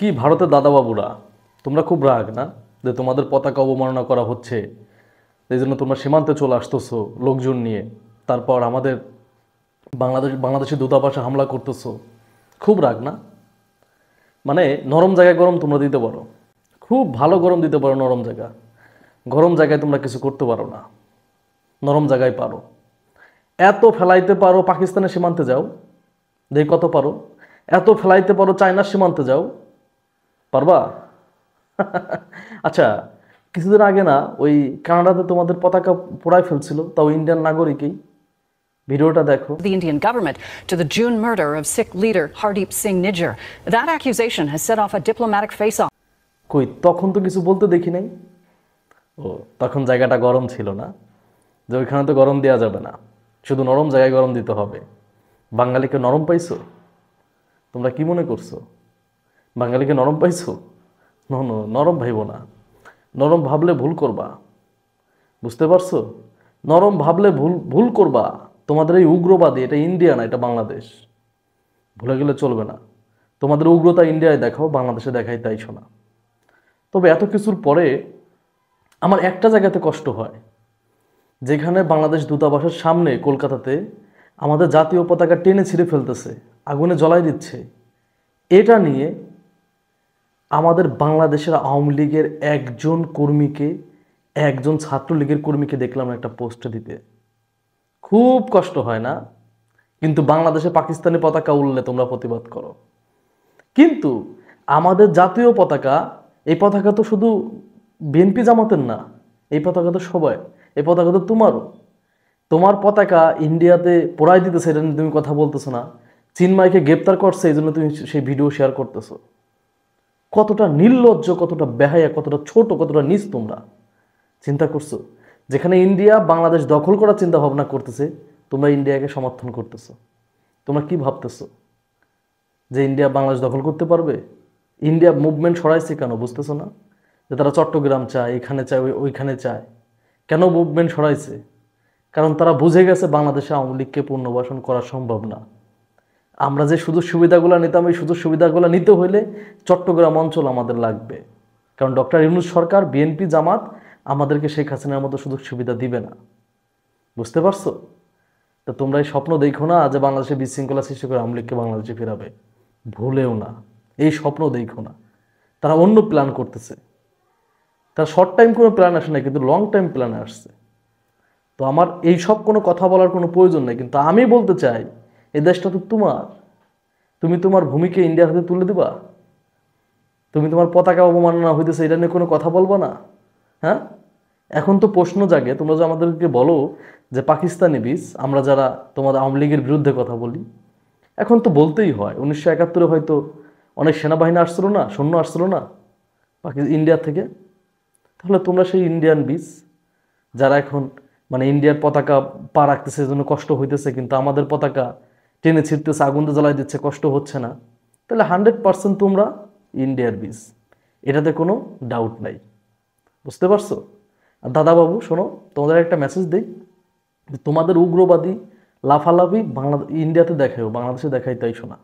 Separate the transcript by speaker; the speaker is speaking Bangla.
Speaker 1: কি ভারতের দাদাবাবুরা, তোমরা খুব রাগ না যে তোমাদের পতাকা অবমাননা করা হচ্ছে, এই জন্য তোমরা সীমান্তে চলে আসতেছো লোকজন নিয়ে, তারপর আমাদের বাংলাদেশি দূতাবাসে হামলা করতেছো। খুব রাগ না? মানে নরম জায়গায় গরম তোমরা দিতে পারো, খুব ভালো গরম দিতে পারো নরম জায়গা, গরম জায়গায় তোমরা কিছু করতে পারো না, নরম জায়গায় পারো। এত ফেলাইতে পারো পাকিস্তানের সীমান্তে যাও, দেখি কত পারো। এত ফেলাইতে পারো চায়নার সীমান্তে যাও, পারবা? আচ্ছা, কিছুদিন আগে না ওই কানাডাতে তোমাদের পতাকা পোড়ায় ফেলছিল, তাও ইন্ডিয়ান নাগরিকই। ভিডিওটা দেখো।
Speaker 2: The Indian government to the June murder of Sikh leader Hardeep Singh Nijjar. That accusation has set off a diplomatic face-off.
Speaker 1: কই তখন তো কিছু বলতে দেখি নাই। ও, তখন জায়গাটা গরম ছিল না, যে ওইখানে তো গরম দেওয়া যাবে না, শুধু নরম জায়গায় গরম দিতে হবে। বাঙালিকে নরম পাইছো? তোমরা কি মনে করছো বাঙালিকে নরম পাইছো? নরম ভাইব না, নরম ভাবলে ভুল করবা, বুঝতে পারছো? নরম ভাবলে ভুল ভুল করবা। তোমাদের এই উগ্রবাদী, এটা ইন্ডিয়া না, এটা বাংলাদেশ, ভুলে গেলে চলবে না। তোমাদের উগ্রতা ইন্ডিয়ায় দেখাও, বাংলাদেশে দেখাই তাই শোনা। তবে এত কিছুর পরে আমার একটা জায়গাতে কষ্ট হয়, যেখানে বাংলাদেশ দূতাবাসের সামনে কলকাতাতে আমাদের জাতীয় পতাকা টেনে ছিঁড়ে ফেলতেছে, আগুনে জ্বলাই দিচ্ছে। এটা নিয়ে আমাদের বাংলাদেশের আওয়ামী লীগের একজন কর্মীকে, একজন ছাত্রলীগের কর্মীকে দেখলাম একটা পোস্ট দিতে। খুব কষ্ট হয় না? কিন্তু বাংলাদেশে পাকিস্তানি পতাকা উড়লে তোমরা প্রতিবাদ করো, কিন্তু আমাদের জাতীয় পতাকা, এই পতাকা তো শুধু বিএনপি জামাতের না, এই পতাকা তো সবাই, এই পতাকা তো তোমারও। তোমার পতাকা ইন্ডিয়াতে পোড়াই দিতেছে, এটা নিয়ে তুমি কথা বলতেছো না। চিন্ময়কে গ্রেপ্তার করছে, এই জন্য তুমি সেই ভিডিও শেয়ার করতেছো। কতটা নির্লজ্জ, কতটা বেহায়া, কতটা ছোট, কতটা নিচ তোমরা চিন্তা করছো? যেখানে ইন্ডিয়া বাংলাদেশ দখল করার চিন্তা ভাবনা করতেছে, তোমরা ইন্ডিয়াকে সমর্থন করতেছো। তোমরা কি ভাবতেছো যে ইন্ডিয়া বাংলাদেশ দখল করতে পারবে? ইন্ডিয়া মুভমেন্ট সরাইছে কেন বুঝতেছো না? যে তারা চট্টগ্রাম চায়, এখানে চায়, ওইখানে চায়। কেন মুভমেন্ট সরাইছে? কারণ তারা বুঝে গেছে বাংলাদেশে আওয়ামী লীগকে পুনর্বাসন করা সম্ভব না। আমরা যে সুযোগ সুবিধাগুলো নিতাম, এই সুযোগ সুবিধাগুলো নিতে হইলে চট্টগ্রাম অঞ্চল আমাদের লাগবে। কারণ ডক্টর ইউনূস সরকার, বিএনপি, জামাত আমাদেরকে শেখ হাসিনার মতো সুযোগ সুবিধা দিবে না। বুঝতে পারছো? তো তোমরা এই স্বপ্ন দেখো না যে বাংলাদেশে বিশৃঙ্খলা সৃষ্টি করে আওয়ামী লীগকে বাংলাদেশে ফেরাবে, ভুলেও না। এই স্বপ্ন দেখো না। তারা অন্য প্ল্যান করতেছে। তারা শর্ট টাইম কোনো প্ল্যান আসে না, কিন্তু লং টাইম প্ল্যানে আসছে। তো আমার এই সব কোনো কথা বলার কোনো প্রয়োজন নেই, কিন্তু আমি বলতে চাই, এই দেশটা তো তোমার। তুমি তোমার ভূমিকে ইন্ডিয়ার হাতে তুলে দিবা? তুমি তোমার পতাকা অবমাননা হইতেছে, এটা নিয়ে কোনো কথা বলবা না? হ্যাঁ, এখন তো প্রশ্ন জাগে, তোমরা যে আমাদেরকে বলো যে পাকিস্তানি বীজ, আমরা যারা তোমাদের আওয়ামী লীগের বিরুদ্ধে কথা বলি, এখন তো বলতেই হয় 1971 হয়তো অনেক সেনাবাহিনী আসছিল না, সৈন্য আসছিল না ইন্ডিয়া থেকে। তাহলে তোমরা সেই ইন্ডিয়ান বীজ, যারা এখন মানে ইন্ডিয়ার পতাকা পা রাখতেছে, জন্য কষ্ট হইতেছে, কিন্তু আমাদের পতাকা টেনে ছিঁড়তেছে, আগুন জ্বালাই দিচ্ছে, কষ্ট হচ্ছে না। তাহলে 100% তোমরা ইন্ডিয়ার বীজ, এটাতে কোনো ডাউট নাই। বুঝতে পারছো? আর দাদাবাবু শোনো, তোমাদের একটা মেসেজ দিই, তোমাদের উগ্রবাদী লাফালাফি ইন্ডিয়াতে দেখাও, বাংলাদেশে দেখাই তাই শোনা।